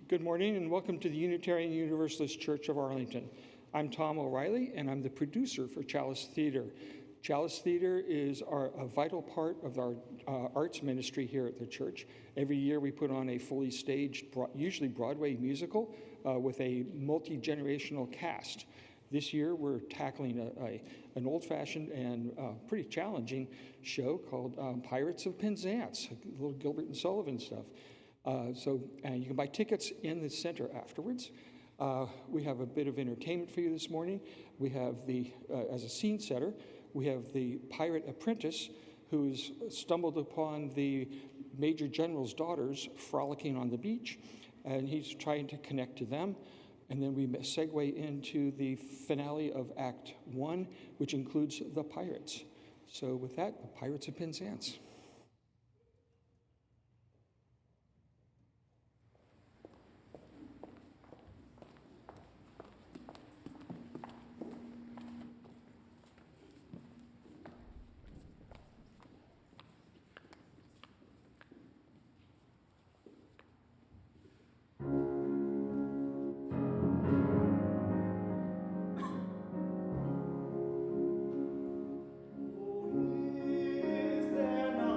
Good morning and welcome to the Unitarian Universalist Church of Arlington. I'm Tom O'Reilly and I'm the producer for Chalice Theater. Chalice Theater is a vital part of our arts ministry here at the church. Every year we put on a fully staged, usually Broadway musical with a multi-generational cast. This year we're tackling an old-fashioned and pretty challenging show called Pirates of Penzance, a little Gilbert and Sullivan stuff. So you can buy tickets in the center afterwards. We have a bit of entertainment for you this morning. We have as a scene setter, we have the pirate apprentice who's stumbled upon the Major General's daughters frolicking on the beach, and he's trying to connect to them. And then we segue into the finale of Act 1, which includes the pirates. So with that, the Pirates of Penzance. Is there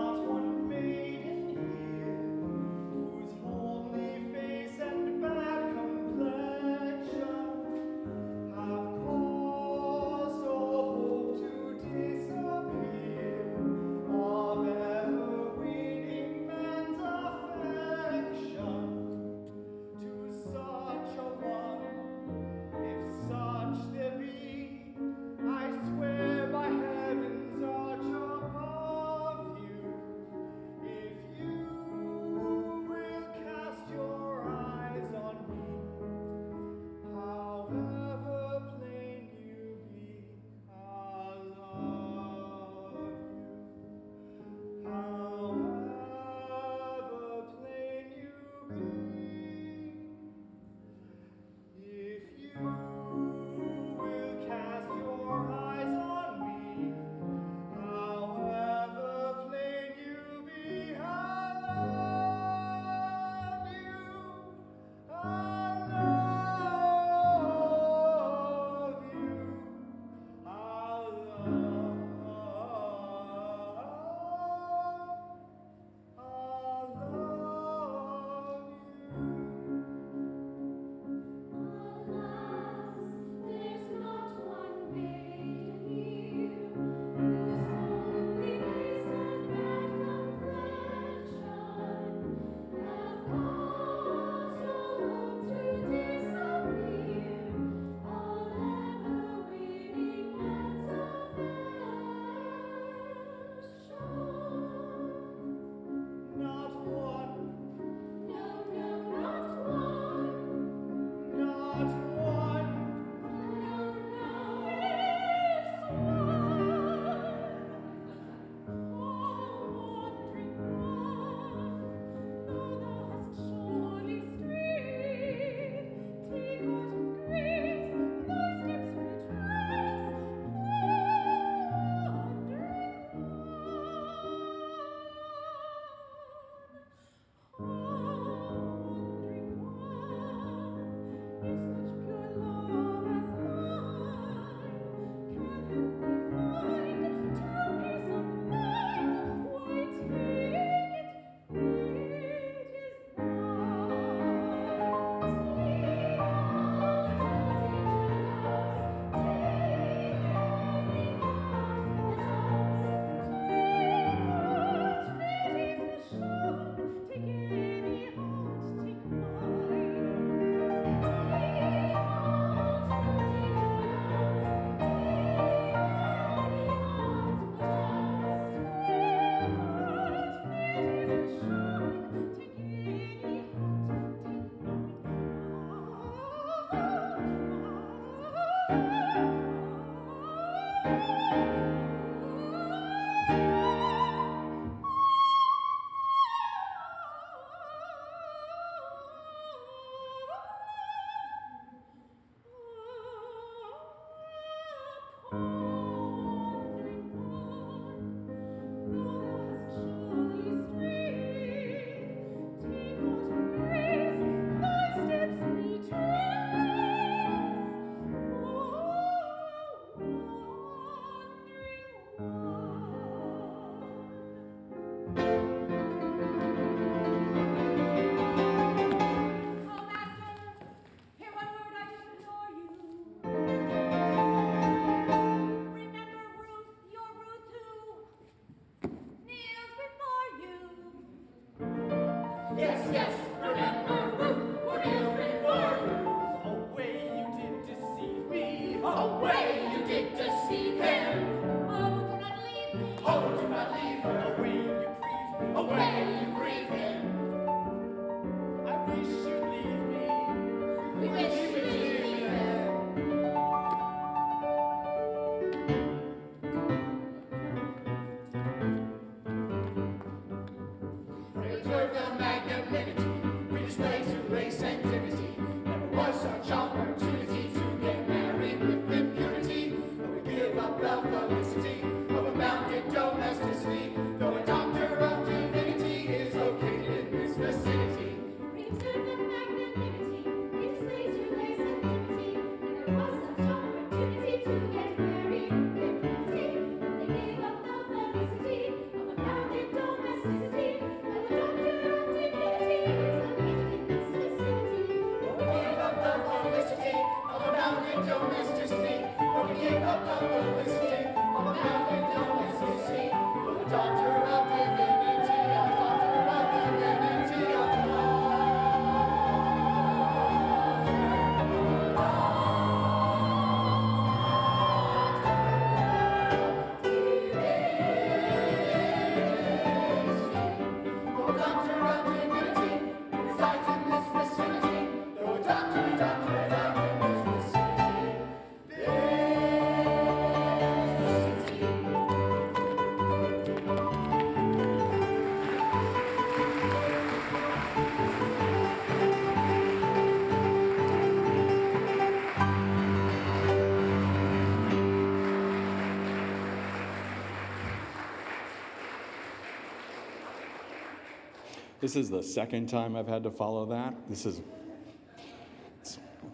This is the second time I've had to follow that. I'm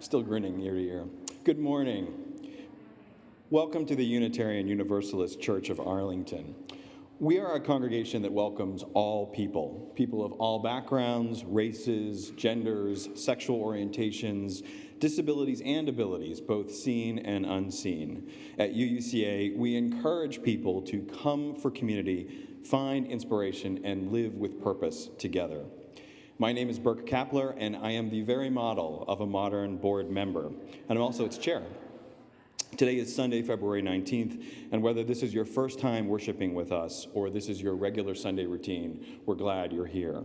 still grinning ear to ear. Good morning. Welcome to the Unitarian Universalist Church of Arlington. We are a congregation that welcomes all people, people of all backgrounds, races, genders, sexual orientations, disabilities and abilities, both seen and unseen. At UUCA, we encourage people to come for community, find inspiration, and live with purpose together. My name is Burke Kapler, and I am the very model of a modern board member, and I'm also its chair. Today is Sunday, February 19th, and whether this is your first time worshiping with us or this is your regular Sunday routine, we're glad you're here.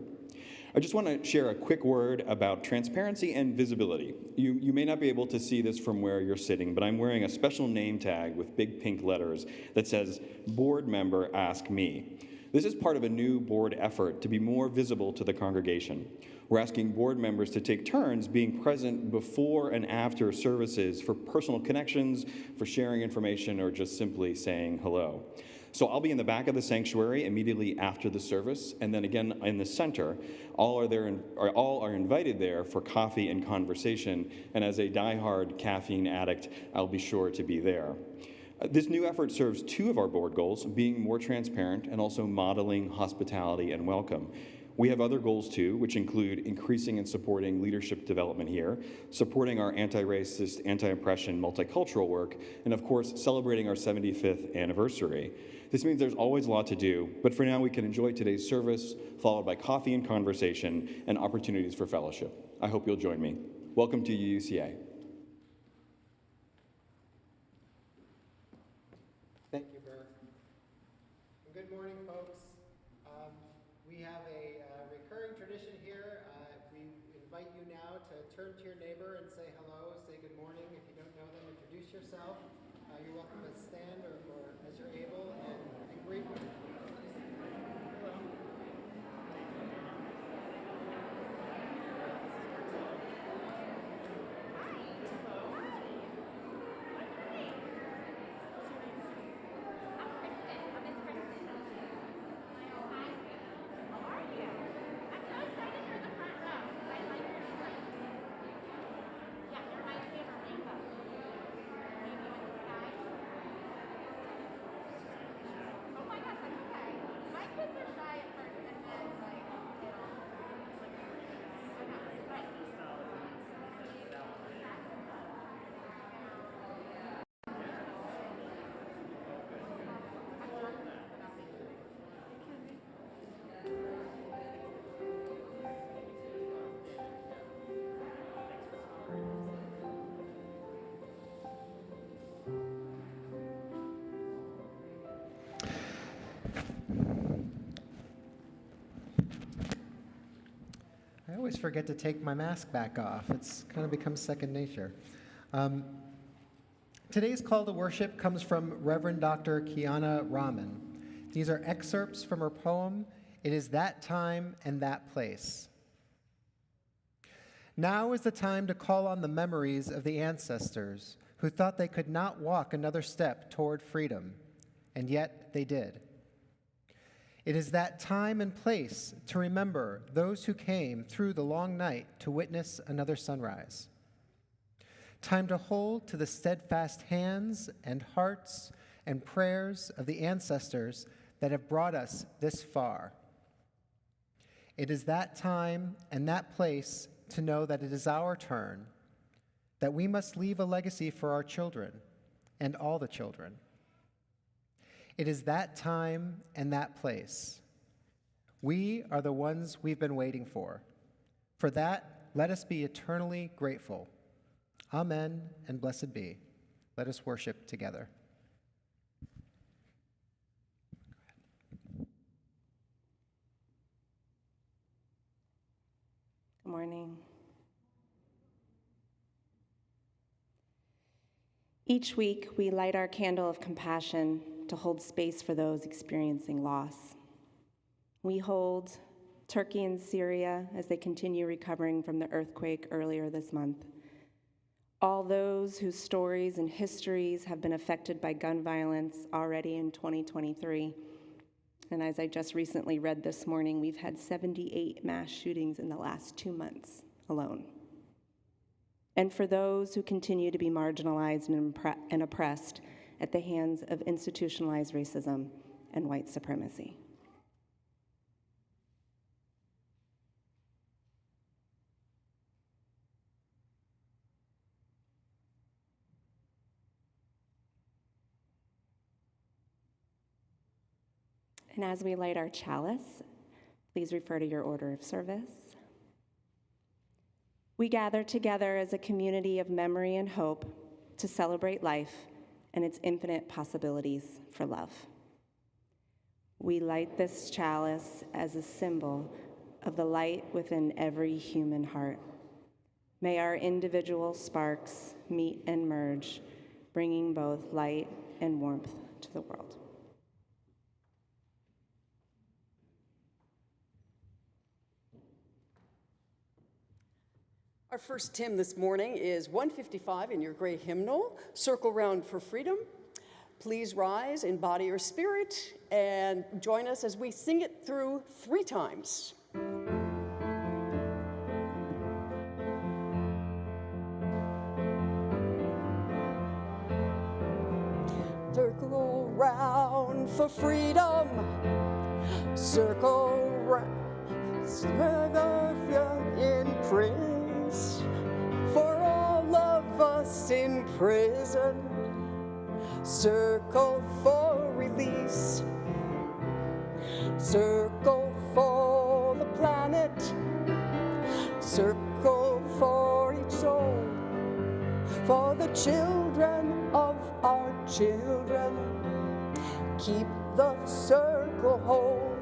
I just want to share a quick word about transparency and visibility. You may not be able to see this from where you're sitting, but I'm wearing a special name tag with big pink letters that says, "Board Member Ask Me." This is part of a new board effort to be more visible to the congregation. We're asking board members to take turns being present before and after services for personal connections, for sharing information, or just simply saying hello. So I'll be in the back of the sanctuary immediately after the service, and then again in the center. All are invited there for coffee and conversation, and as a diehard caffeine addict, I'll be sure to be there. This new effort serves two of our board goals, being more transparent and also modeling hospitality and welcome. We have other goals too, which include increasing and supporting leadership development here, supporting our anti-racist, anti-oppression, multicultural work, and of course, celebrating our 75th anniversary. This means there's always a lot to do, but for now we can enjoy today's service, followed by coffee and conversation and opportunities for fellowship. I hope you'll join me. Welcome to UUCA. Thank you, Burke. Good morning, folks. We have a recurring tradition here. We invite you now to turn to your neighbor and say hello, say good morning. If you don't know them, introduce yourself. You're welcome to stand or as you're able and greet them. I always forget to take my mask back off. It's kind of become second nature. Today's call to worship comes from Reverend Dr. Kiana Rahman. These are excerpts from her poem, "It Is That Time and That Place." Now is the time to call on the memories of the ancestors who thought they could not walk another step toward freedom, and yet they did. It is that time and place to remember those who came through the long night to witness another sunrise. Time to hold to the steadfast hands and hearts and prayers of the ancestors that have brought us this far. It is that time and that place to know that it is our turn, that we must leave a legacy for our children and all the children. It is that time and that place. We are the ones we've been waiting for. For that, let us be eternally grateful. Amen and blessed be. Let us worship together. Good morning. Each week, we light our candle of compassion to hold space for those experiencing loss. We hold Turkey and Syria as they continue recovering from the earthquake earlier this month. All those whose stories and histories have been affected by gun violence already in 2023, And as I just recently read this morning, we've had 78 mass shootings in the last 2 months alone. And for those who continue to be marginalized and oppressed at the hands of institutionalized racism and white supremacy. And as we light our chalice, please refer to your order of service. We gather together as a community of memory and hope to celebrate life and its infinite possibilities for love. We light this chalice as a symbol of the light within every human heart. May our individual sparks meet and merge, bringing both light and warmth to the world. Our first hymn this morning is 155 in your gray hymnal, Circle Round for Freedom. Please rise in body or spirit and join us as we sing it through 3 times. Circle round for freedom, circle round in praise for all of us in prison. Circle for release, circle for the planet, circle for each soul, for the children of our children. Keep the circle whole.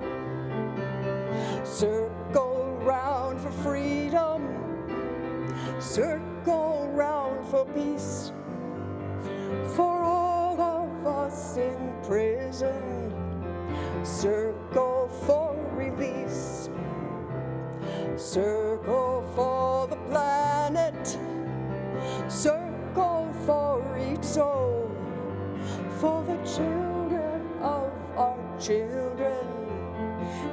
Circle round for freedom, circle round for peace, for all of us in prison. Circle for release, circle for the planet, circle for each soul, for the children of our children.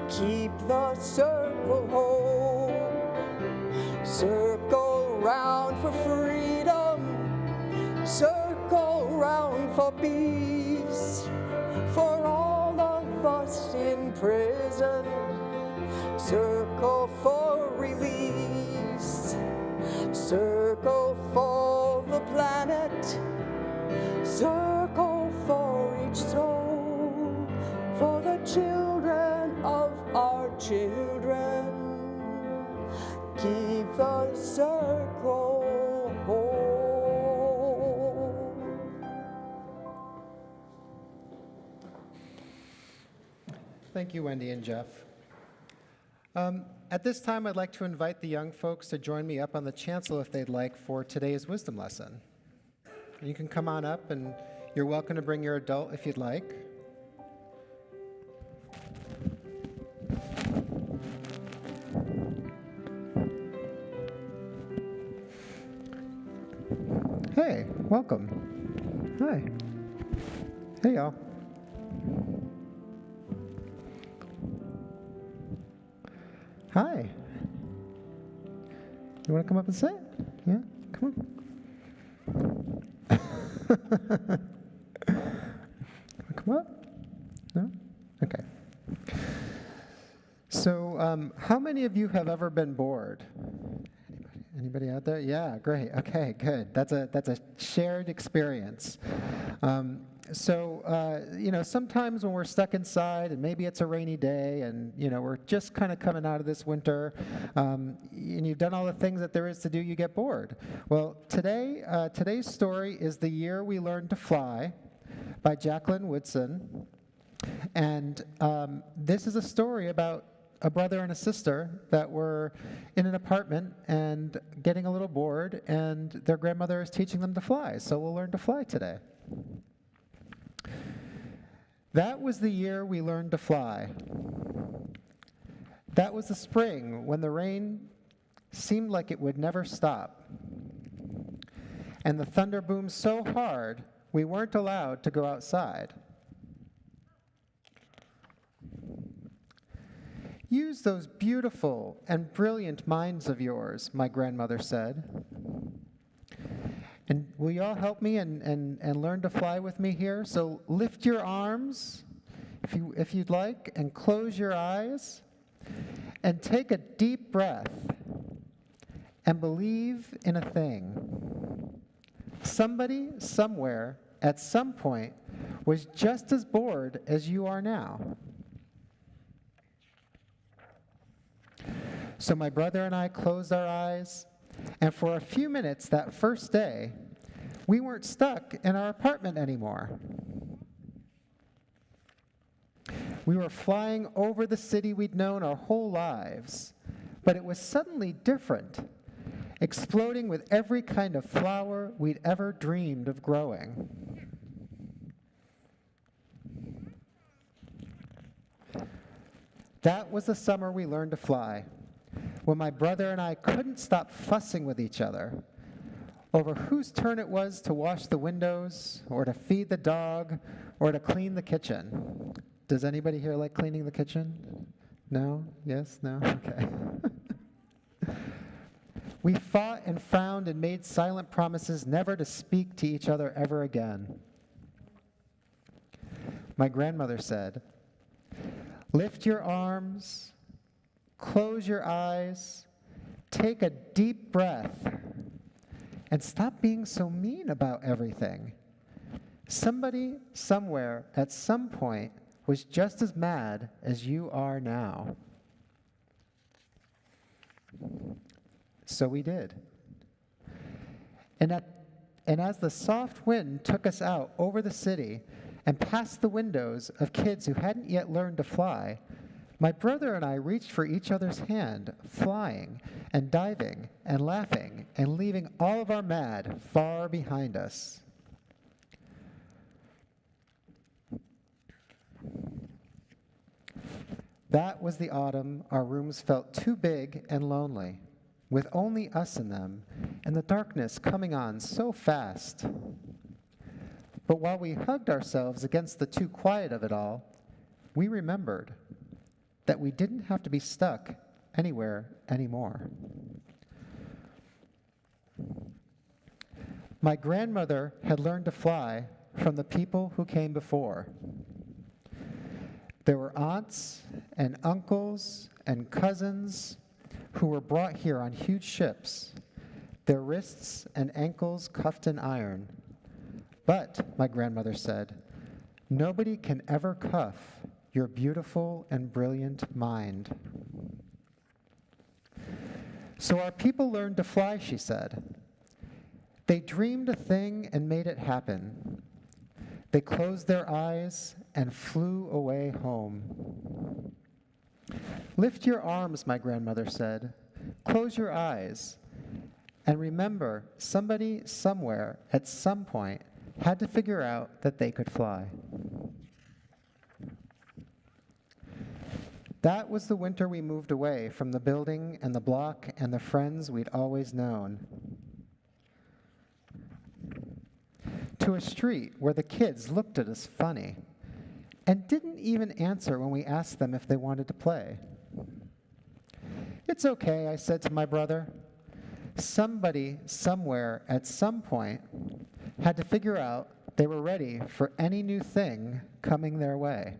Keep the circle whole. Circle round for freedom, circle round for peace, for all of us in prison. Circle for release, circle for the planet, circle for each soul, for the children of our children. Keep the circle whole. Thank you, Wendy and Jeff. At this time, I'd like to invite the young folks to join me up on the chancel if they'd like for today's wisdom lesson. You can come on up, and you're welcome to bring your adult if you'd like. Hey, welcome. Hi. Hey, y'all. Hi. You want to come up and sit? Yeah, come on. Come up? No? Okay. So, how many of you have ever been bored? Anybody out there? Yeah, great. Okay, good. That's a shared experience. Sometimes when we're stuck inside, and maybe it's a rainy day, and we're just kind of coming out of this winter, and you've done all the things that there is to do, you get bored. Well, today's story is "The Year We Learned to Fly" by Jacqueline Woodson, and this is a story about a brother and a sister that were in an apartment and getting a little bored, and their grandmother is teaching them to fly. So we'll learn to fly today. That was the year we learned to fly. That was the spring when the rain seemed like it would never stop. And the thunder boomed so hard, we weren't allowed to go outside. Use those beautiful and brilliant minds of yours, my grandmother said. And will you all help me and learn to fly with me here? So lift your arms, if you'd like, and close your eyes, and take a deep breath, and believe in a thing. Somebody, somewhere, at some point, was just as bored as you are now. So my brother and I closed our eyes, and for a few minutes that first day, we weren't stuck in our apartment anymore. We were flying over the city we'd known our whole lives, but it was suddenly different, exploding with every kind of flower we'd ever dreamed of growing. That was the summer we learned to fly, when my brother and I couldn't stop fussing with each other over whose turn it was to wash the windows, or to feed the dog, or to clean the kitchen. Does anybody here like cleaning the kitchen? No? Yes? No? Okay. We fought and frowned and made silent promises never to speak to each other ever again. My grandmother said, "Lift your arms, close your eyes, take a deep breath, and stop being so mean about everything. Somebody, somewhere, at some point, was just as mad as you are now." So we did. And as the soft wind took us out over the city and past the windows of kids who hadn't yet learned to fly, my brother and I reached for each other's hand, flying and diving and laughing and leaving all of our mad far behind us. That was the autumn our rooms felt too big and lonely, with only us in them, and the darkness coming on so fast. But while we hugged ourselves against the too quiet of it all, we remembered that we didn't have to be stuck anywhere anymore. My grandmother had learned to fly from the people who came before. There were aunts and uncles and cousins who were brought here on huge ships, their wrists and ankles cuffed in iron. But, my grandmother said, nobody can ever cuff your beautiful and brilliant mind. So our people learned to fly, she said. They dreamed a thing and made it happen. They closed their eyes and flew away home. Lift your arms, my grandmother said. Close your eyes. And remember, somebody, somewhere, at some point, had to figure out that they could fly. That was the winter we moved away from the building and the block and the friends we'd always known, to a street where the kids looked at us funny and didn't even answer when we asked them if they wanted to play. "It's okay," I said to my brother. Somebody, somewhere, at some point, had to figure out they were ready for any new thing coming their way.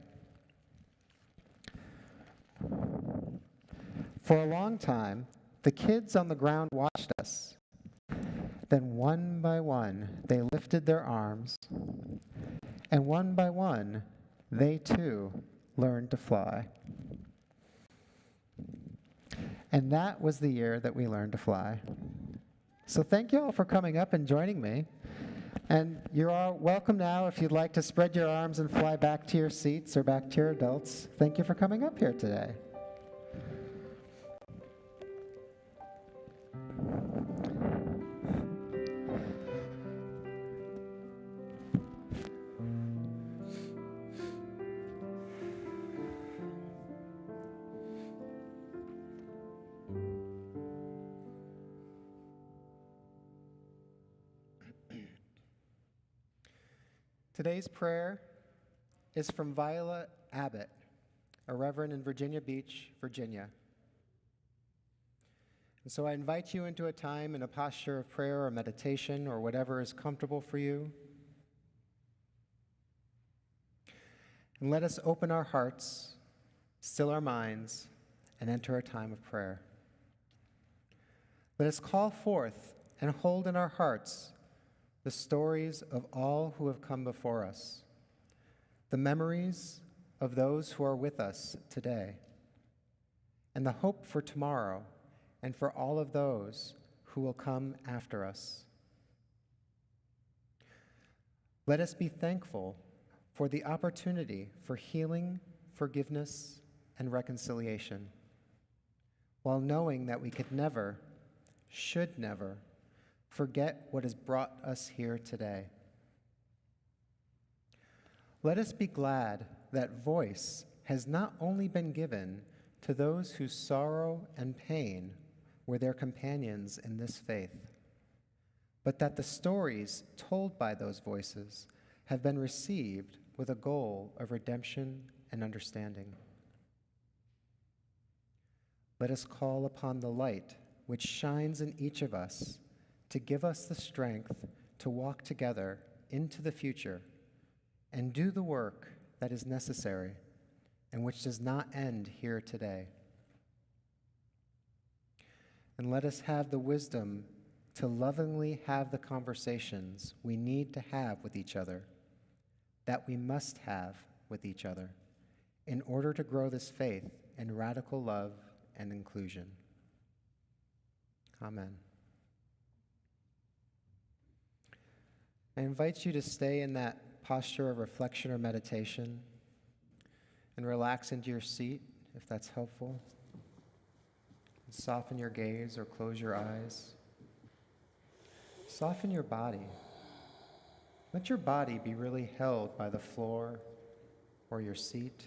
For a long time, the kids on the ground watched us. Then one by one, they lifted their arms, and one by one, they too learned to fly. And that was the year that we learned to fly. So thank you all for coming up and joining me. And you're all welcome now if you'd like to spread your arms and fly back to your seats or back to your adults. Thank you for coming up here today. Today's prayer is from Viola Abbott, a reverend in Virginia Beach, Virginia. And so I invite you into a time in a posture of prayer or meditation or whatever is comfortable for you. And let us open our hearts, still our minds, and enter a time of prayer. Let us call forth and hold in our hearts the stories of all who have come before us, the memories of those who are with us today, and the hope for tomorrow and for all of those who will come after us. Let us be thankful for the opportunity for healing, forgiveness, and reconciliation, while knowing that we could never, should never, forget what has brought us here today. Let us be glad that voice has not only been given to those whose sorrow and pain were their companions in this faith, but that the stories told by those voices have been received with a goal of redemption and understanding. Let us call upon the light which shines in each of us to give us the strength to walk together into the future and do the work that is necessary and which does not end here today. And let us have the wisdom to lovingly have the conversations we need to have with each other, that we must have with each other, in order to grow this faith in radical love and inclusion. Amen. I invite you to stay in that posture of reflection or meditation and relax into your seat if that's helpful. And soften your gaze or close your eyes. Soften your body. Let your body be really held by the floor or your seat.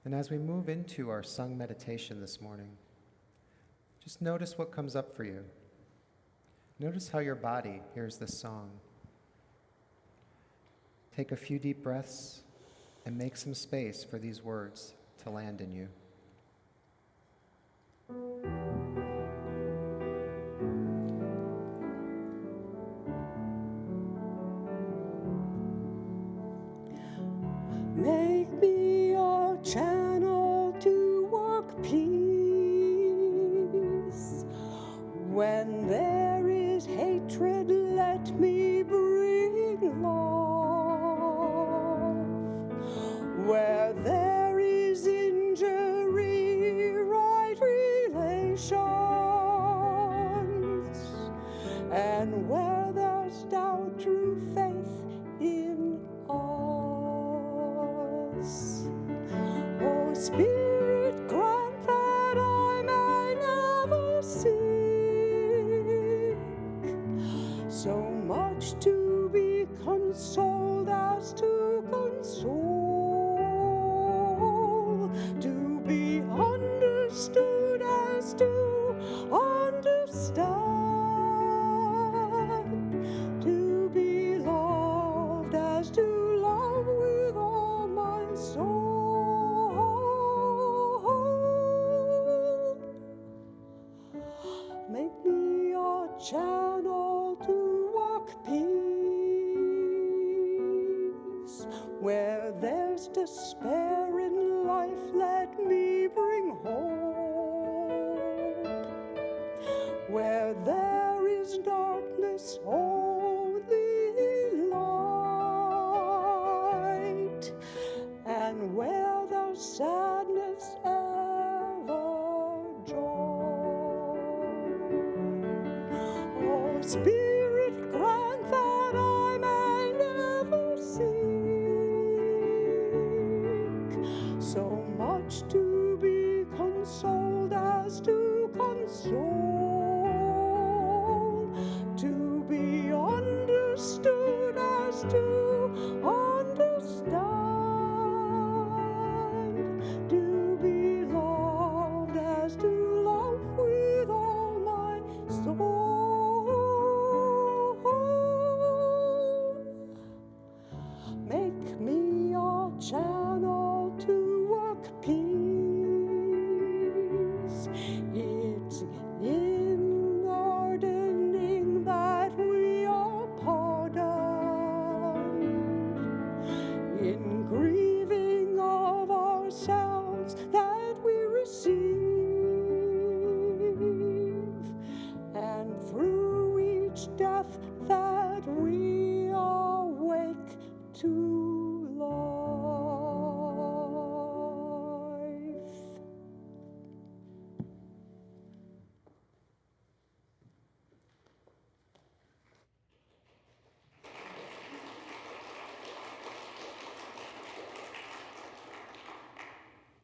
And as we move into our sung meditation this morning, just notice what comes up for you. Notice how your body hears this song. Take a few deep breaths and make some space for these words to land in you. Make me your channel to work peace. When there is hatred, let me bring love. Where there is injury, right relations. And where there's doubt, true faith in us. Oh, Spirit, grant that I may never seek so much to be consoled as to console, to be understood as to understand, to be loved as to love with all my soul. Make me your channel to work peace. Where there's despair in life, let me bring hope. Where there is darkness, only light. And where there's sadness, ever joy. Oh, Spirit, grant that I may never seek so much to be consoled as to console, to be understood as to understand, to be loved as to love with all my soul.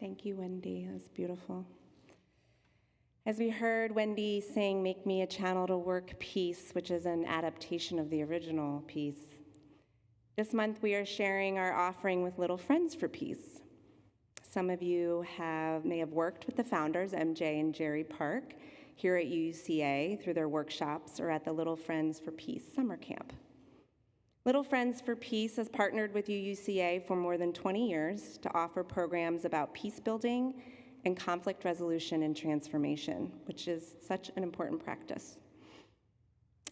Thank you, Wendy. That was beautiful. As we heard Wendy sing Make Me a Channel to Work Peace, which is an adaptation of the original piece, this month we are sharing our offering with Little Friends for Peace. Some of you may have worked with the founders, MJ and Jerry Park, here at UCA through their workshops or at the Little Friends for Peace summer camp. Little Friends for Peace has partnered with UCA for more than 20 years to offer programs about peace building and conflict resolution and transformation, which is such an important practice.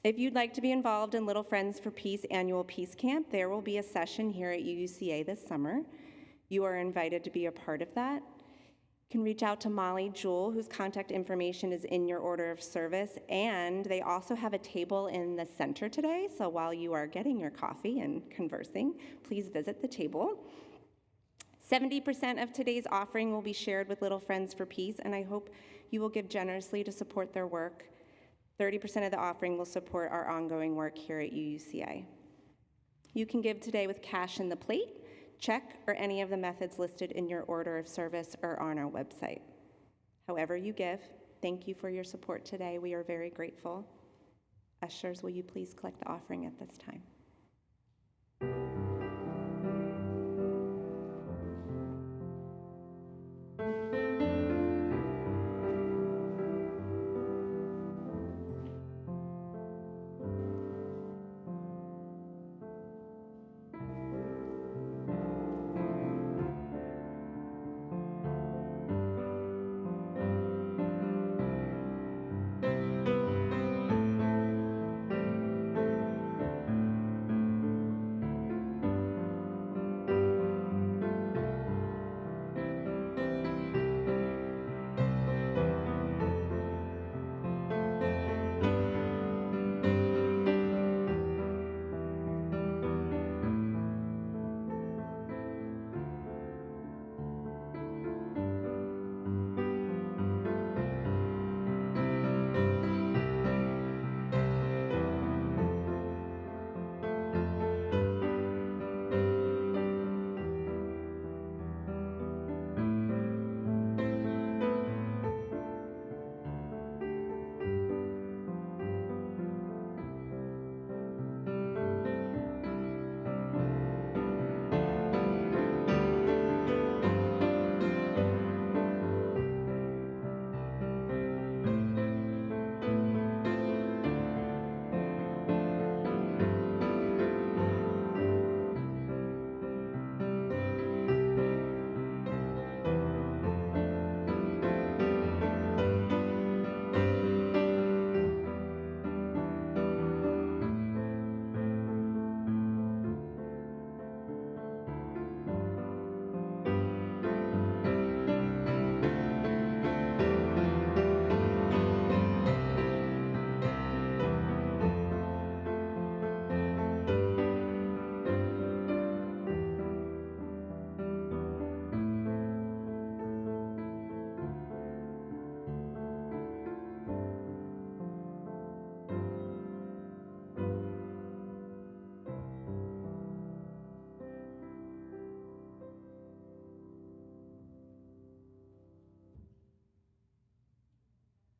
If you'd like to be involved in Little Friends for Peace annual Peace Camp, there will be a session here at UCA this summer. You are invited to be a part of that. You can reach out to Molly Jewell, whose contact information is in your order of service, and they also have a table in the center today, so while you are getting your coffee and conversing, please visit the table. 70% of today's offering will be shared with Little Friends for Peace, and I hope you will give generously to support their work. 30% of the offering will support our ongoing work here at UCA. You can give today with cash in the plate, check, or any of the methods listed in your order of service or on our website. However you give, thank you for your support today. We are very grateful. Ushers, will you please collect the offering at this time?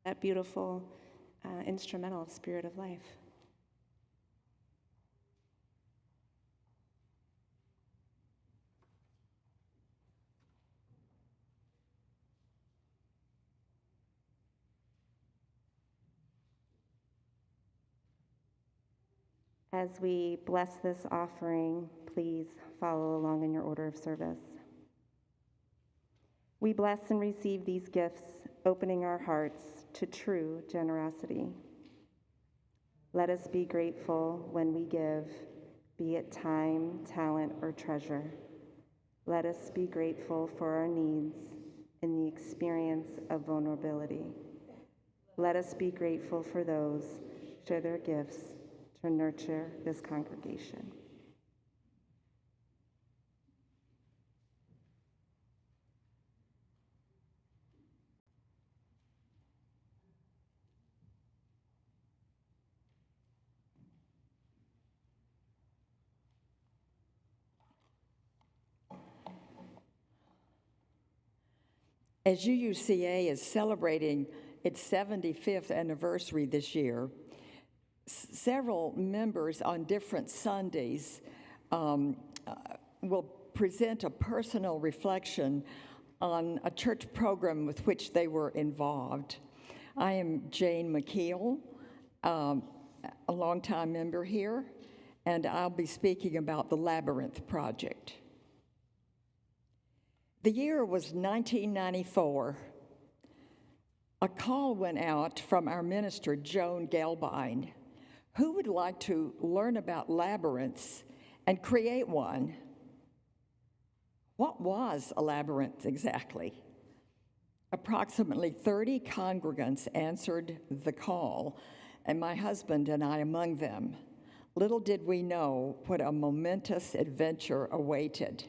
That beautiful instrumental of Spirit of Life. As we bless this offering, please follow along in your order of service. We bless and receive these gifts, opening our hearts to true generosity. Let us be grateful when we give, be it time, talent, or treasure. Let us be grateful for our needs in the experience of vulnerability. Let us be grateful for those who share their gifts to nurture this congregation. As UUCA is celebrating its 75th anniversary this year, several members on different Sundays will present a personal reflection on a church program with which they were involved. I am Jane McKeel, a longtime member here, and I'll be speaking about the Labyrinth Project. The year was 1994. A call went out from our minister, Joan Gelbine, who would like to learn about labyrinths and create one. What was a labyrinth exactly? Approximately 30 congregants answered the call, and my husband and I among them. Little did we know what a momentous adventure awaited.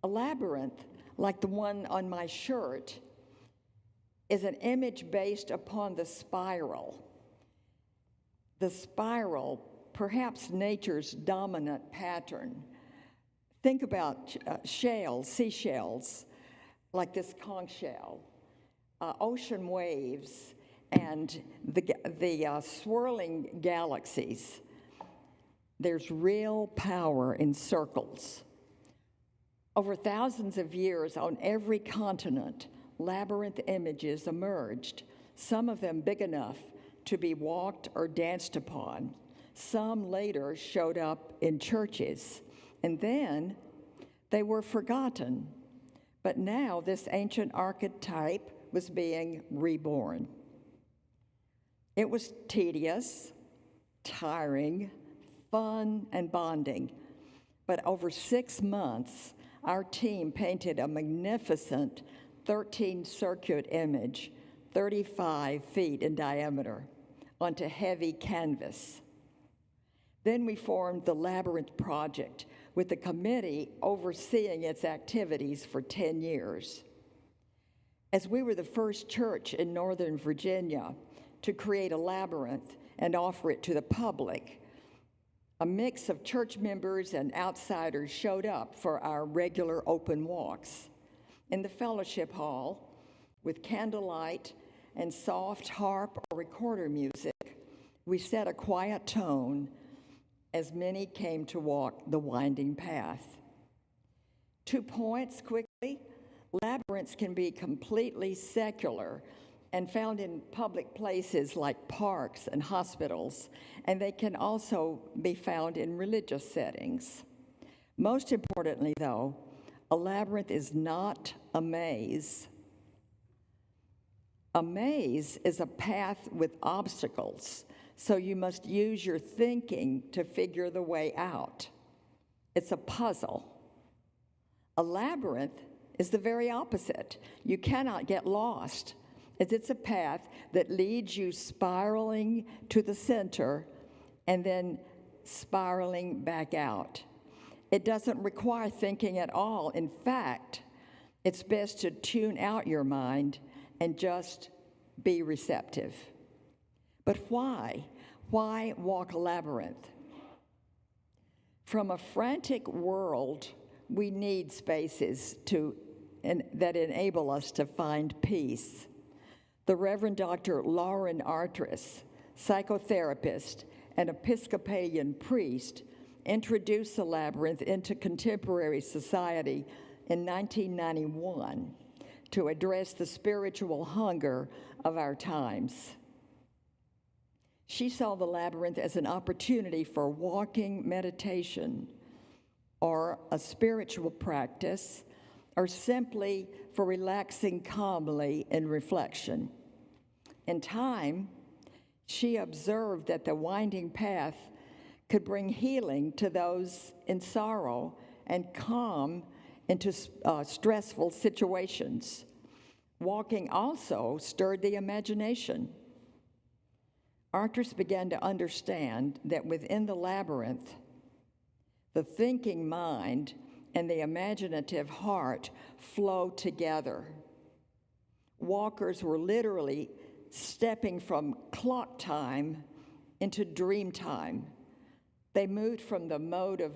A labyrinth, like the one on my shirt, is an image based upon the spiral. The spiral, perhaps nature's dominant pattern. Think about shells, seashells, like this conch shell, ocean waves, and the swirling galaxies. There's real power in circles. Over thousands of years, on every continent, labyrinth images emerged, some of them big enough to be walked or danced upon. Some later showed up in churches, and then they were forgotten. But now this ancient archetype was being reborn. It was tedious, tiring, fun, and bonding. But over 6 months, our team painted a magnificent 13-circuit image, 35 feet in diameter, onto heavy canvas. Then we formed the Labyrinth Project with the committee overseeing its activities for 10 years. As we were the first church in Northern Virginia to create a labyrinth and offer it to the public, a mix of church members and outsiders showed up for our regular open walks. In the fellowship hall, with candlelight and soft harp or recorder music, we set a quiet tone as many came to walk the winding path. 2 points quickly. Labyrinths can be completely secular and found in public places like parks and hospitals, and they can also be found in religious settings. Most importantly, though, a labyrinth is not a maze. A maze is a path with obstacles, so you must use your thinking to figure the way out. It's a puzzle. A labyrinth is the very opposite. You cannot get lost, as it's a path that leads you spiraling to the center and then spiraling back out. It doesn't require thinking at all. In fact, it's best to tune out your mind and just be receptive. But why? Why walk a labyrinth? From a frantic world, we need spaces that enable us to find peace. The Reverend Dr. Lauren Artris, psychotherapist and Episcopalian priest, introduced the labyrinth into contemporary society in 1991 to address the spiritual hunger of our times. She saw the labyrinth as an opportunity for walking meditation or a spiritual practice, or simply for relaxing calmly in reflection. In time, she observed that the winding path could bring healing to those in sorrow and calm into stressful situations. Walking also stirred the imagination. Artris began to understand that within the labyrinth, the thinking mind and the imaginative heart flow together. Walkers were literally stepping from clock time into dream time. They moved from the mode of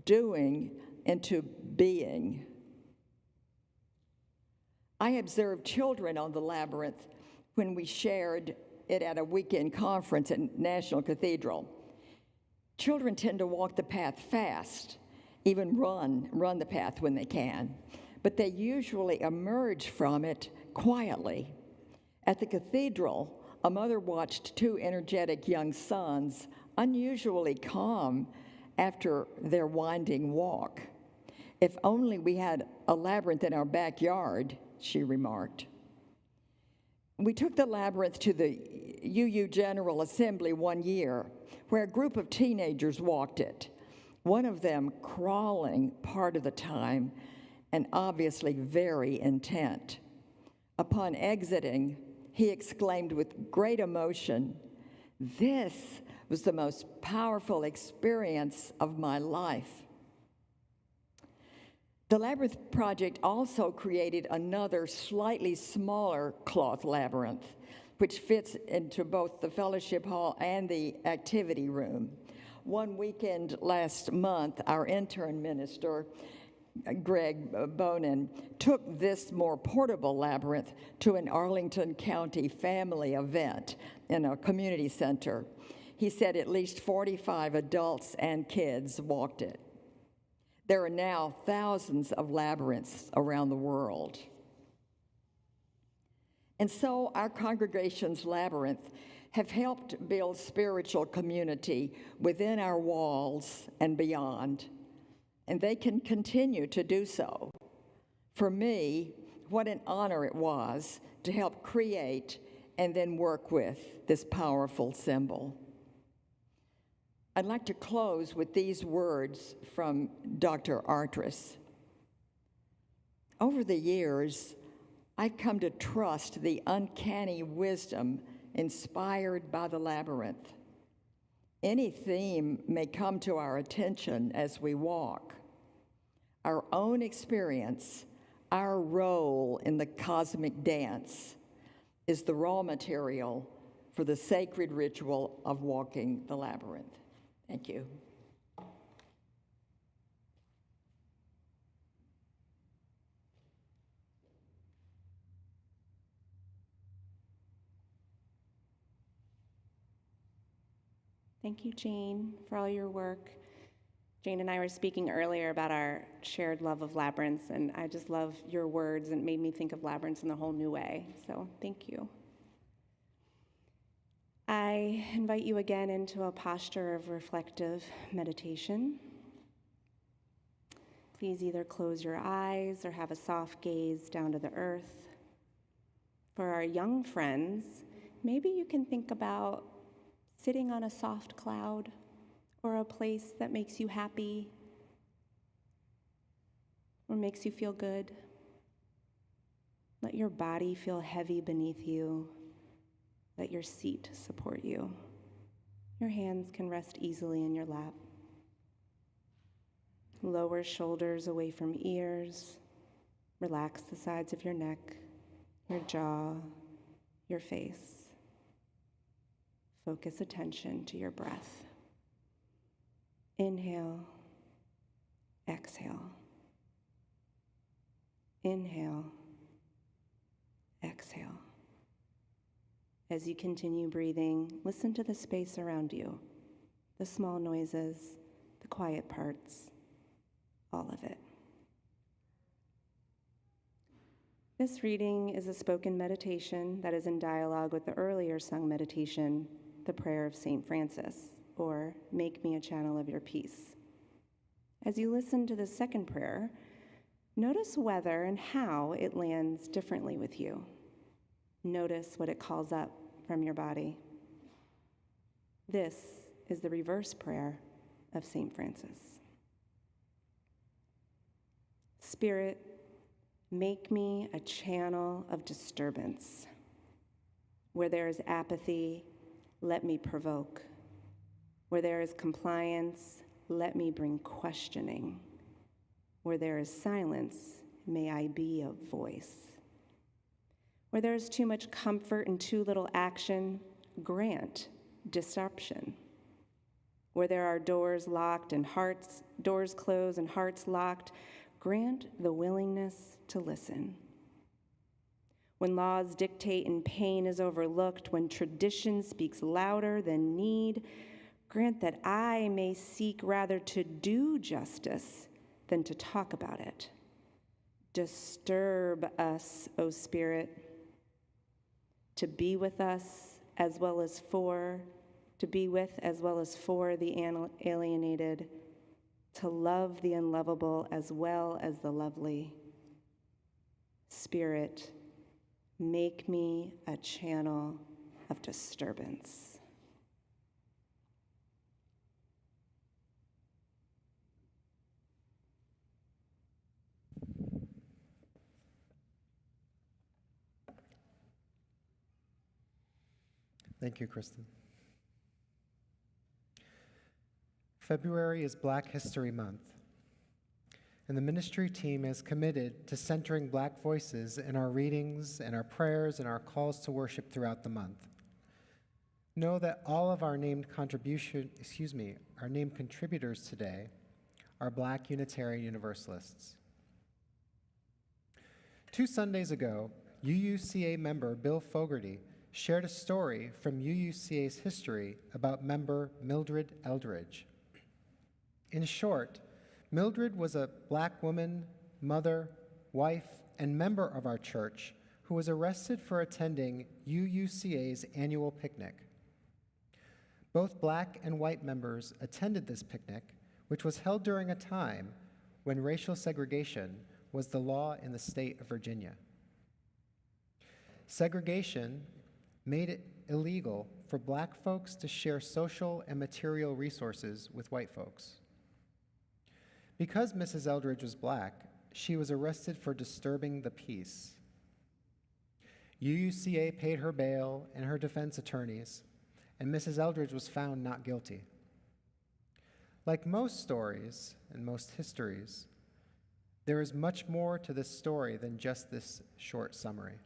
doing into being. I observed children on the labyrinth when we shared it at a weekend conference at National Cathedral. Children tend to walk the path fast, even run the path when they can, but they usually emerge from it quietly. At the cathedral, a mother watched two energetic young sons, unusually calm after their winding walk. "If only we had a labyrinth in our backyard," she remarked. We took the labyrinth to the UU General Assembly one year, where a group of teenagers walked it, one of them crawling part of the time and obviously very intent. Upon exiting, he exclaimed with great emotion, "This was the most powerful experience of my life." The Labyrinth Project also created another slightly smaller cloth labyrinth, which fits into both the fellowship hall and the activity room. One weekend last month, our intern minister, Greg Bonin, took this more portable labyrinth to an Arlington County family event in a community center. He said at least 45 adults and kids walked it. There are now thousands of labyrinths around the world. And so our congregation's labyrinth have helped build spiritual community within our walls and beyond, and they can continue to do so. For me, what an honor it was to help create and then work with this powerful symbol. I'd like to close with these words from Dr. Artris. Over the years, I've come to trust the uncanny wisdom inspired by the labyrinth. Any theme may come to our attention as we walk. Our own experience, our role in the cosmic dance, is the raw material for the sacred ritual of walking the labyrinth. Thank you. Thank you, Jane, for all your work. Jane and I were speaking earlier about our shared love of labyrinths, and I just love your words, and it made me think of labyrinths in a whole new way, so thank you. I invite you again into a posture of reflective meditation. Please either close your eyes or have a soft gaze down to the earth. For our young friends, maybe you can think about sitting on a soft cloud or a place that makes you happy or makes you feel good. Let your body feel heavy beneath you. Let your seat support you. Your hands can rest easily in your lap. Lower shoulders away from ears. Relax the sides of your neck, your jaw, your face. Focus attention to your breath. Inhale, exhale. Inhale, exhale. As you continue breathing, listen to the space around you, the small noises, the quiet parts, all of it. This reading is a spoken meditation that is in dialogue with the earlier sung meditation, the Prayer of St. Francis, or Make Me a Channel of Your Peace. As you listen to the second prayer, notice whether and how it lands differently with you. Notice what it calls up from your body. This is the reverse prayer of St. Francis. Spirit, make me a channel of disturbance. Where there is apathy, let me provoke. Where there is compliance, let me bring questioning. Where there is silence, may I be a voice. Where there is too much comfort and too little action, grant disruption. Where there are doors locked and doors closed and hearts locked, grant the willingness to listen. when laws dictate and pain is overlooked, when tradition speaks louder than need, grant that I may seek rather to do justice than to talk about it. Disturb us, O Spirit, to be with us as well as for, to be with as well as for the alienated, to love the unlovable as well as the lovely. Spirit, make me a channel of disturbance. Thank you, Kristen. February is Black History Month, and the ministry team is committed to centering Black voices in our readings and our prayers and our calls to worship throughout the month. Know that all of our named contributors today are Black Unitarian Universalists. 2 Sundays ago, UUCA member Bill Fogarty shared a story from UUCA's history about member Mildred Eldridge. In short, Mildred was a Black woman, mother, wife, and member of our church who was arrested for attending UUCA's annual picnic. Both Black and white members attended this picnic, which was held during a time when racial segregation was the law in the state of Virginia. Segregation made it illegal for Black folks to share social and material resources with white folks. Because Mrs. Eldridge was Black, she was arrested for disturbing the peace. UUCA paid her bail and her defense attorneys, and Mrs. Eldridge was found not guilty. Like most stories and most histories, there is much more to this story than just this short summary.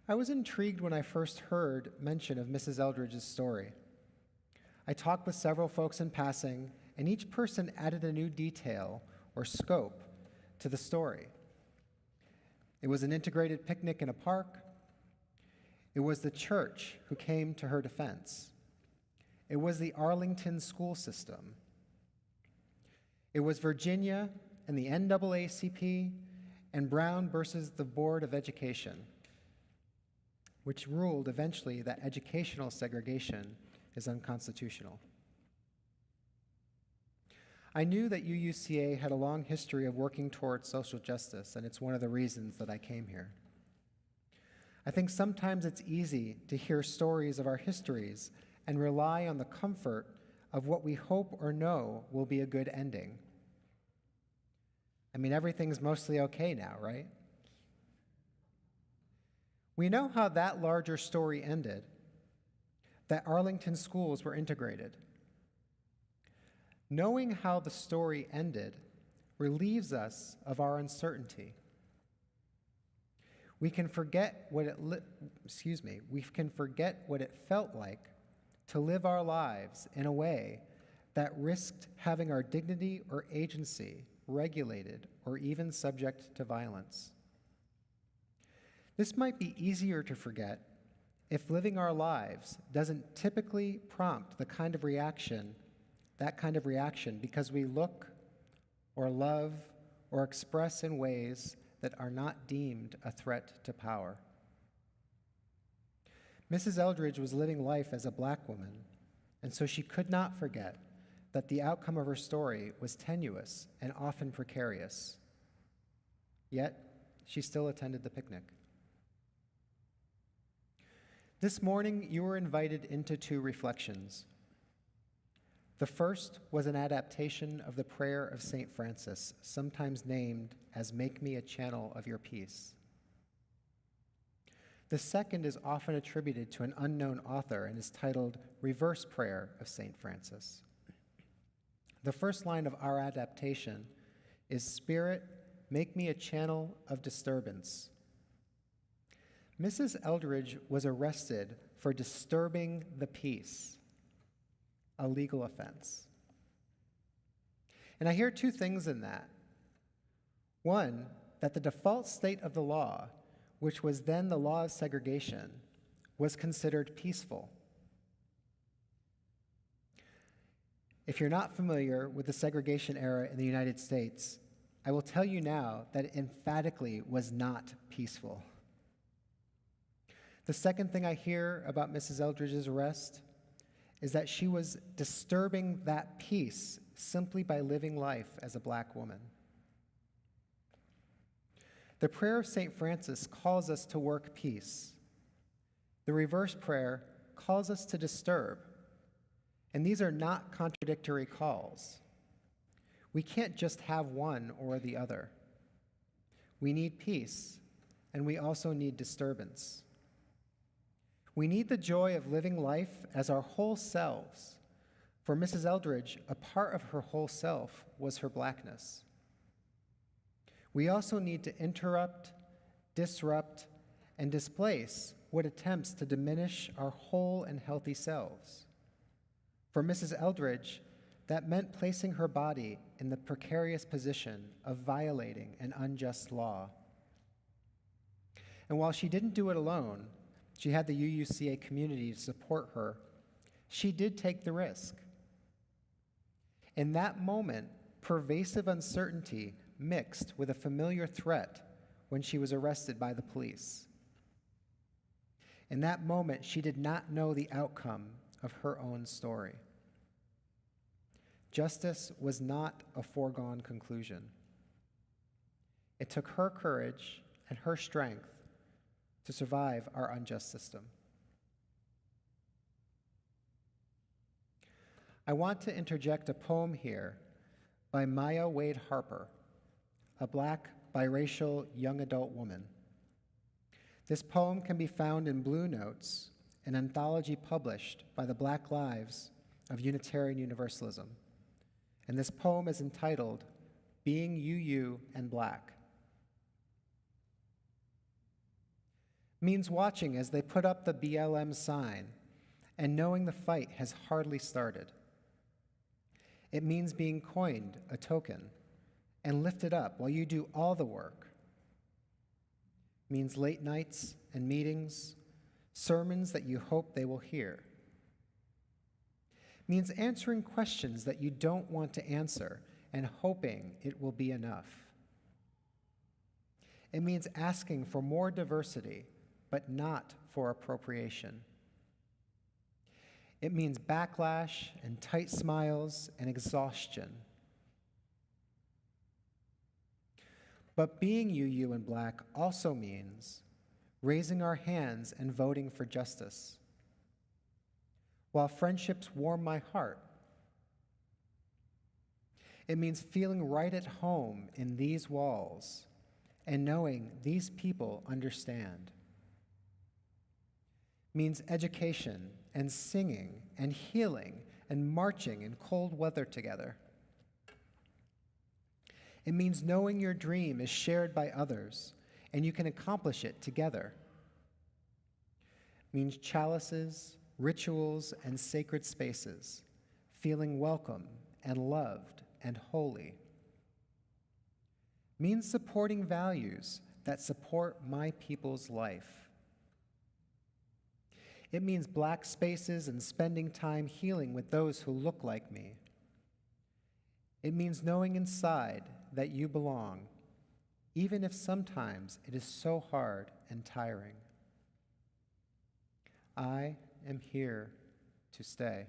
I was intrigued when I first heard mention of Mrs. Eldridge's story. I talked with several folks in passing, and each person added a new detail or scope to the story. It was an integrated picnic in a park. It was the church who came to her defense. It was the Arlington school system. It was Virginia and the NAACP and Brown versus the Board of Education, which ruled eventually that educational segregation is unconstitutional. I knew that UUCA had a long history of working towards social justice, and it's one of the reasons that I came here. I think sometimes it's easy to hear stories of our histories and rely on the comfort of what we hope or know will be a good ending. I mean, everything's mostly okay now, right? We know how that larger story ended, that Arlington schools were integrated. Knowing how the story ended relieves us of our uncertainty. We can forget what it felt like to live our lives in a way that risked having our dignity or agency regulated or even subject to violence. This might be easier to forget if living our lives doesn't typically prompt that kind of reaction because we look or love or express in ways that are not deemed a threat to power. Mrs. Eldridge was living life as a Black woman, and so she could not forget that the outcome of her story was tenuous and often precarious. Yet, she still attended the picnic. This morning, you were invited into 2 reflections. The first was an adaptation of the prayer of St. Francis, sometimes named as "Make me a channel of your peace." The second is often attributed to an unknown author and is titled "Reverse Prayer of St. Francis." The first line of our adaptation is, "Spirit, make me a channel of disturbance." Mrs. Eldridge was arrested for disturbing the peace, a legal offense. And I hear 2 things in that. One, that the default state of the law, which was then the law of segregation, was considered peaceful. If you're not familiar with the segregation era in the United States, I will tell you now that it emphatically was not peaceful. The second thing I hear about Mrs. Eldridge's arrest is that she was disturbing that peace simply by living life as a black woman. The prayer of St. Francis calls us to work peace. The reverse prayer calls us to disturb. And these are not contradictory calls. We can't just have one or the other. We need peace, and we also need disturbance. We need the joy of living life as our whole selves. For Mrs. Eldridge, a part of her whole self was her blackness. We also need to interrupt, disrupt, and displace what attempts to diminish our whole and healthy selves. For Mrs. Eldridge, that meant placing her body in the precarious position of violating an unjust law. And while she didn't do it alone, she had the UUCA community to support her, she did take the risk. In that moment, pervasive uncertainty mixed with a familiar threat when she was arrested by the police. In that moment, she did not know the outcome of her own story. Justice was not a foregone conclusion. It took her courage and her strength to survive our unjust system. I want to interject a poem here by Maya Wade Harper, a black biracial young adult woman. This poem can be found in Blue Notes, an anthology published by the Black Lives of Unitarian Universalism. And this poem is entitled, Being UU and Black. Means watching as they put up the BLM sign and knowing the fight has hardly started. It means being coined a token and lifted up while you do all the work. It means late nights and meetings, sermons that you hope they will hear. It means answering questions that you don't want to answer and hoping it will be enough. It means asking for more diversity, but not for appropriation. It means backlash and tight smiles and exhaustion. But being UU and Black also means raising our hands and voting for justice. While friendships warm my heart, it means feeling right at home in these walls and knowing these people understand. It means education and singing and healing and marching in cold weather together. It means knowing your dream is shared by others and you can accomplish it together. It means chalices, rituals, and sacred spaces, feeling welcome and loved and holy. It means supporting values that support my people's life. It means Black spaces and spending time healing with those who look like me. It means knowing inside that you belong, even if sometimes it is so hard and tiring. I am here to stay.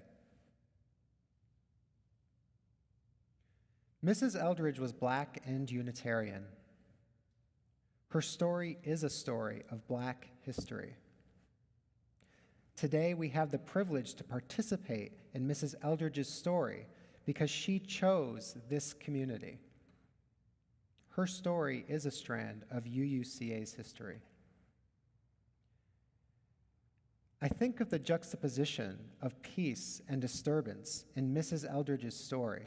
Mrs. Eldridge was Black and Unitarian. Her story is a story of Black history. Today, we have the privilege to participate in Mrs. Eldridge's story because she chose this community. Her story is a strand of UUCA's history. I think of the juxtaposition of peace and disturbance in Mrs. Eldridge's story.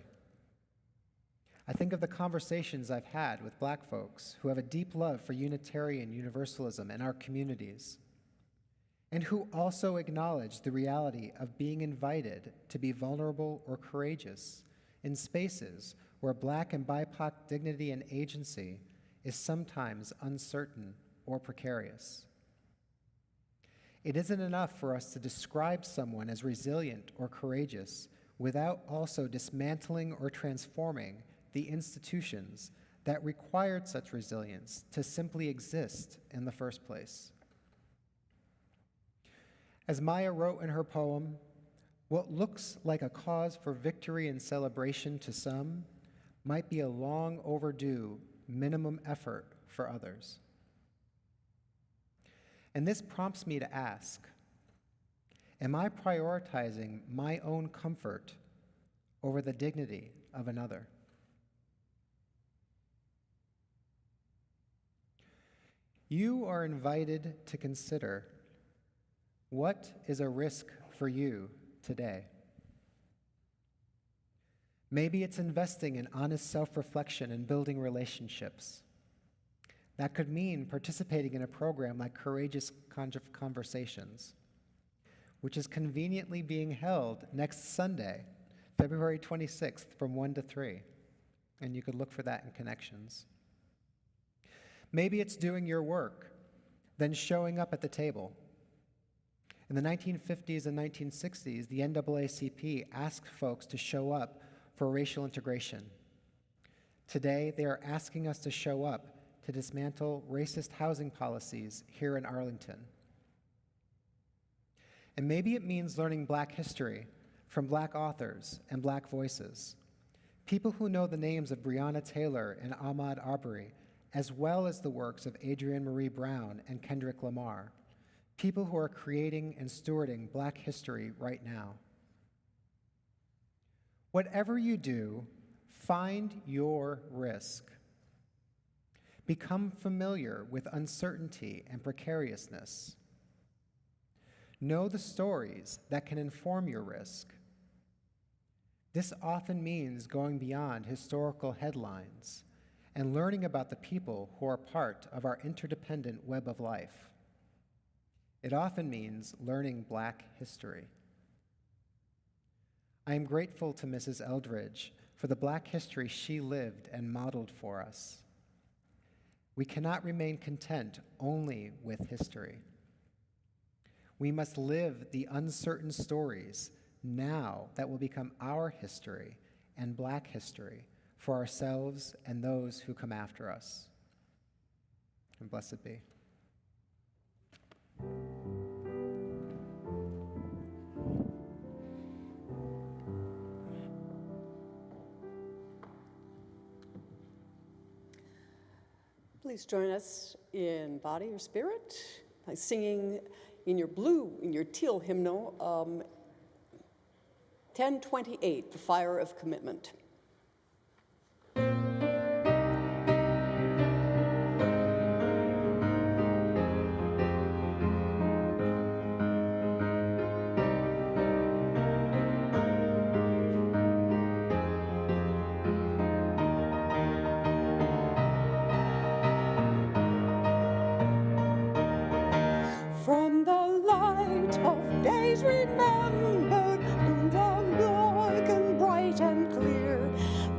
I think of the conversations I've had with Black folks who have a deep love for Unitarian Universalism in our communities, and who also acknowledge the reality of being invited to be vulnerable or courageous in spaces where Black and BIPOC dignity and agency is sometimes uncertain or precarious. It isn't enough for us to describe someone as resilient or courageous without also dismantling or transforming the institutions that required such resilience to simply exist in the first place. As Maya wrote in her poem, what looks like a cause for victory and celebration to some might be a long overdue minimum effort for others. And this prompts me to ask, am I prioritizing my own comfort over the dignity of another? You are invited to consider, what is a risk for you today? Maybe it's investing in honest self-reflection and building relationships. That could mean participating in a program like Courageous Conversations, which is conveniently being held next Sunday, February 26th from 1 to 3. And you could look for that in Connections. Maybe it's doing your work, then showing up at the table. In the 1950s and 1960s, the NAACP asked folks to show up for racial integration. Today, they are asking us to show up to dismantle racist housing policies here in Arlington. And maybe it means learning Black history from Black authors and Black voices, people who know the names of Breonna Taylor and Ahmaud Arbery, as well as the works of Adrienne Marie Brown and Kendrick Lamar, people who are creating and stewarding Black history right now. Whatever you do, find your risk. Become familiar with uncertainty and precariousness. Know the stories that can inform your risk. This often means going beyond historical headlines and learning about the people who are part of our interdependent web of life. It often means learning Black history. I am grateful to Mrs. Eldridge for the Black history she lived and modeled for us. We cannot remain content only with history. We must live the uncertain stories now that will become our history and Black history for ourselves and those who come after us. And blessed be. Please join us in body or spirit by singing in your teal hymnal, 1028, The Fire of Commitment. From the light of days remembered, loomed a beacon bright and clear,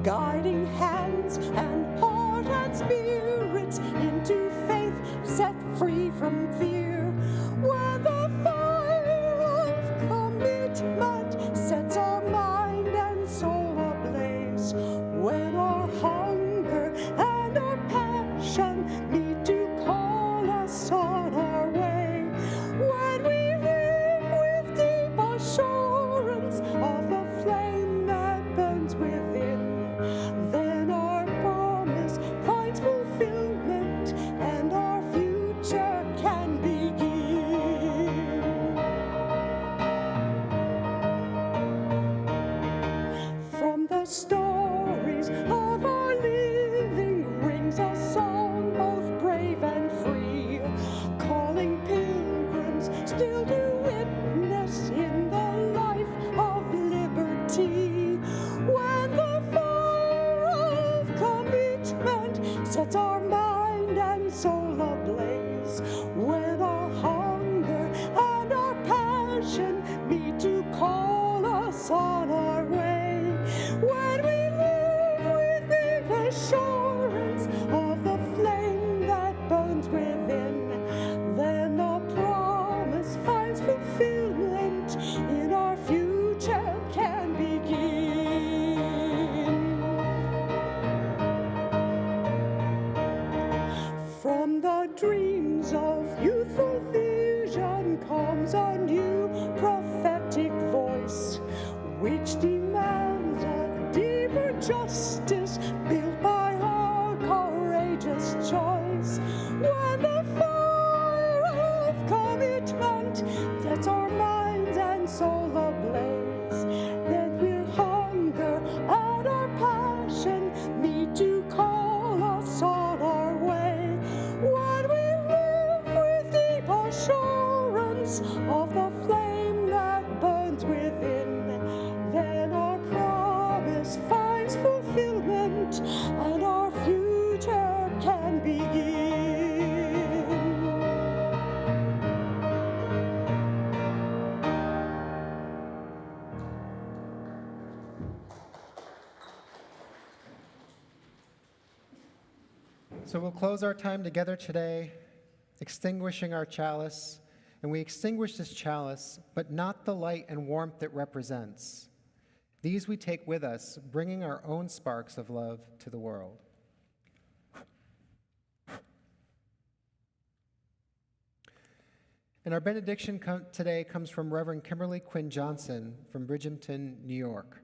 guiding hands and heart and spirits into faith, set free from fear. When the fire of commitment sets our mind and soul ablaze, when our hunger and our passion meet to call us on our way, when we live with deep assurance of the flame that burns within, then our promise finds fulfillment and our future can begin. From the stories of our living rings a song both brave and free, calling pilgrims still to witness in the life of liberty. When the fire of commitment sets our mind and soul ablaze, when our hunger and our passion meet to call us on our way, when we live with the assurance of the flame So we'll close our time together today, extinguishing our chalice, and we extinguish this chalice, but not the light and warmth it represents. These we take with us, bringing our own sparks of love to the world. And our benediction today comes from Reverend Kimberly Quinn Johnson from Bridgehampton, New York.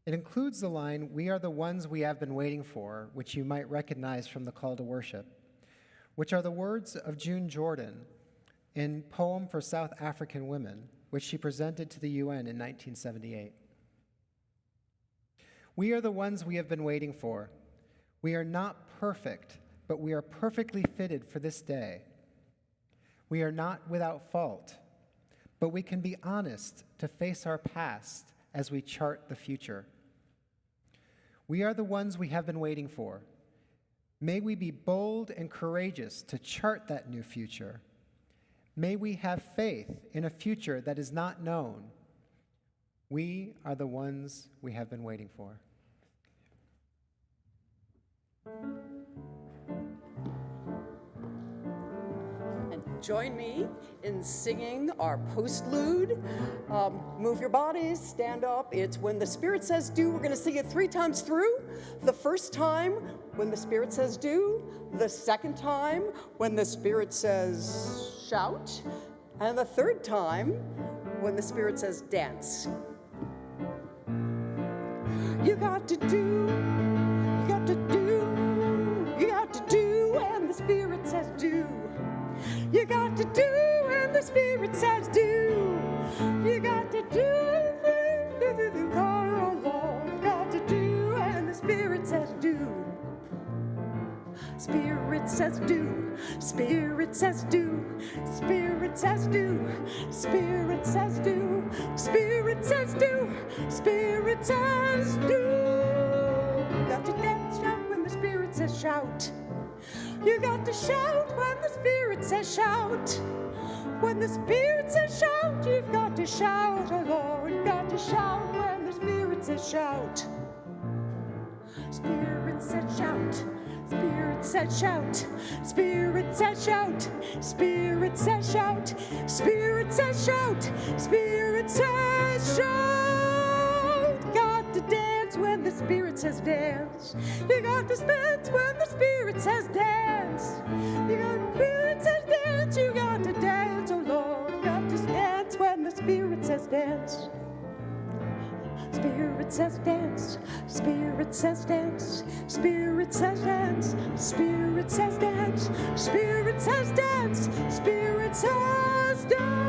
It includes the line, "We are the ones we have been waiting for," which you might recognize from the call to worship, which are the words of June Jordan in Poem for South African Women, which she presented to the UN in 1978. We are the ones we have been waiting for. We are not perfect, but we are perfectly fitted for this day. We are not without fault, but we can be honest to face our past as we chart the future. We are the ones we have been waiting for. May we be bold and courageous to chart that new future. May we have faith in a future that is not known. We are the ones we have been waiting for. Join me in singing our postlude. Move your bodies, stand up. It's when the Spirit says do. We're going to sing it 3 times through. The first time when the Spirit says do. The second time when the Spirit says shout. And the third time when the Spirit says dance. You got to do, you got to do, you got to do, and the Spirit says do. You got to do, and the Spirit says do. You got to do, oh Lord. You got to do, and the Spirit says do. Spirit says do. Spirit says do. Spirit says do. Spirit says do. Spirit says do. Spirit says do. You got to dance, shout when the Spirit says shout. You got to shout when the Spirit says shout. When the Spirit says shout, you've got to shout, oh Lord. You've got to shout when the Spirit says shout. Spirit says shout. Spirit says shout. Spirit says shout. Spirit says shout. Spirit says shout. Spirit says shout. Got to dance when the Spirit says dance. You got to dance when the Spirit says dance. You got the Spirit says dance. You got to dance, oh Lord. You got to dance when the Spirit says dance. Spirit says dance. Spirit says dance. Spirit says dance. Spirit says dance. Spirit says dance. Spirit says dance.